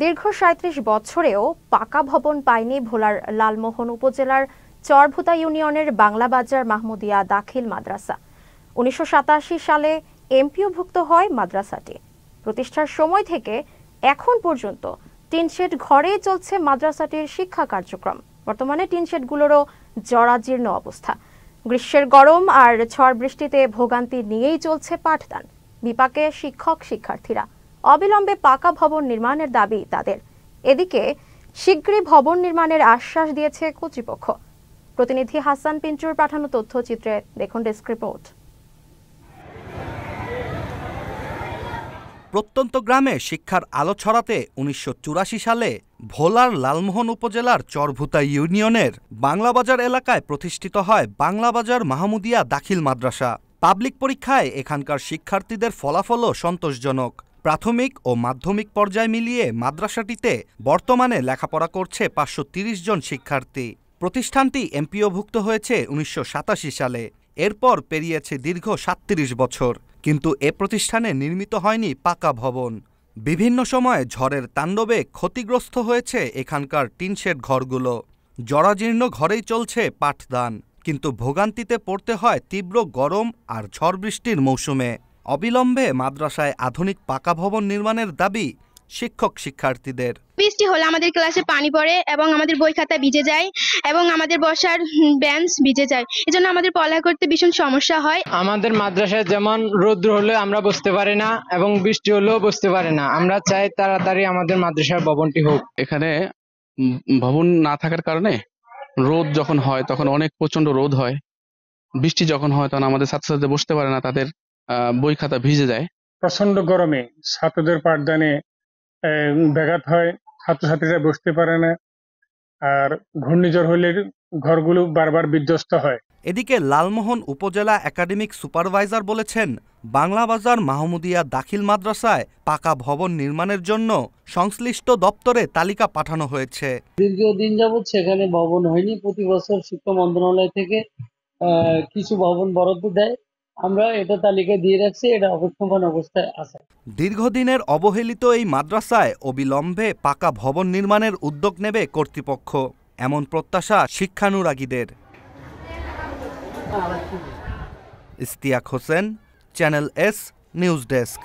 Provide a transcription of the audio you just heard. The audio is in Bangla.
দীর্ঘ ৩৭ বছরেও পাকা ভবন পায়নি ভোলার লালমোহন উপজেলার চরভুতা ইউনিয়নের বাংলাবাজার মাহমুদিয়া দাখিল মাদ্রাসা। ১৯৮৭ সালে এমপিওভুক্ত হয় মাদ্রাসাটি। প্রতিষ্ঠার সময় থেকে এখন পর্যন্ত টিনশেড ঘরেই চলছে মাদ্রাসাটির শিক্ষা কার্যক্রম। বর্তমানে টিনশেডগুলোরও জরাজীর্ণ অবস্থা। গ্রীষ্মের গরম আর ঝড় বৃষ্টিতে ভোগান্তি নিয়েই চলছে পাঠদান। বিপাকে শিক্ষক শিক্ষার্থীরা। অবিলম্বে পাকা ভবন নির্মাণের দাবি তাদের। এদিকে শীঘ্রই ভবন নির্মাণের আশ্বাস দিয়েছে কর্তৃপক্ষ। প্রতিনিধি হাসান পিন্টুর পাঠানো তথ্যচিত্রে দেখুন ডেস্ক রিপোর্ট। প্রত্যন্ত গ্রামে শিক্ষার আলো ছড়াতে ১৯৮৪ সালে ভোলার লালমোহন উপজেলার চরভুতা ইউনিয়নের বাংলাবাজার এলাকায় প্রতিষ্ঠিত হয় বাংলাবাজার মাহমুদিয়া দাখিল মাদ্রাসা। পাবলিক পরীক্ষায় এখানকার শিক্ষার্থীদের ফলাফলও সন্তোষজনক। প্রাথমিক ও মাধ্যমিক পর্যায় মিলিয়ে মাদ্রাসাটিতে বর্তমানে লেখাপড়া করছে ৫৩০ জন শিক্ষার্থী। প্রতিষ্ঠানটি এমপিওভুক্ত হয়েছে ১৯৮৭ সালে। এরপর পেরিয়েছে দীর্ঘ ৩৭ বছর, কিন্তু এ প্রতিষ্ঠানে নির্মিত হয়নি পাকা ভবন। বিভিন্ন সময়ে ঝড়ের তাণ্ডবে ক্ষতিগ্রস্ত হয়েছে এখানকার টিনশেড ঘরগুলো। জরাজীর্ণ ঘরেই চলছে পাঠদান, কিন্তু ভোগান্তিতে পড়তে হয় তীব্র গরম আর ঝড় বৃষ্টির মৌসুমে। অবিলম্বে মাদ্রাসায় আধুনিক পাকা ভবন নির্মাণের দাবি শিক্ষক শিক্ষার্থীদের। বৃষ্টি হলে আমাদের ক্লাসে পানি পড়ে এবং আমাদের বই খাতা ভিজে যায় এবং আমাদের বসার বেঞ্চ ভিজে যায়। এজন্য আমাদের পড়ালেখা করতে ভীষণ সমস্যা হয়। আমাদের মাদ্রাসায় যেমন রৌদ্র হলে আমরা বসতে পারি না এবং বৃষ্টি হলেও বসতে পারি না। আমরা চাই তাড়াতাড়ি আমাদের মাদ্রাসার ভবনটি হোক। এখানে ভবন না থাকার কারণে রোদ যখন হয় তখন অনেক প্রচন্ড রোদ হয়, বৃষ্টি যখন হয় তখন আমাদের ছাত্রছাত্রীরা বসতে পারে না, তাদের বই খাতা ভিজে যায়। প্রচন্ড গরমে ছাত্রদের পাঠদানে ব্যাঘাত হয়, ছাত্রছাত্রীরা বসতে পারে না, আর ঘূর্ণিঝড় হলে ঘরগুলো বারবার বিধ্বস্ত হয়। এদিকে লালমোহন উপজেলা একাডেমিক সুপারভাইজার বলেছেন, বাংলাবাজার মাহমুদিয়া দাখিল মাদ্রাসায় পাকা ভবন নির্মাণের জন্য সংশ্লিষ্ট দপ্তরে তালিকা পাঠানো হয়েছে। দীর্ঘদিন যাবৎ সেখানে ভবন হয়নি। প্রতি বছর শিক্ষা মন্ত্রণালয় থেকে কিছু ভবন বরাদ্দ দেয়, আমরা এটা তালিকা দিয়ে রাখছি, এটা অবস্থান অবস্থায় আছে। দীর্ঘদিনের অবহেলিত এই মাদ্রাসায় অবিলম্বে পাকা ভবন নির্মাণের উদ্যোগ নেবে কর্তৃপক্ষ, এমন প্রত্যাশা শিক্ষানুরাগীদের। Istiaq Hossain, channel S news desk.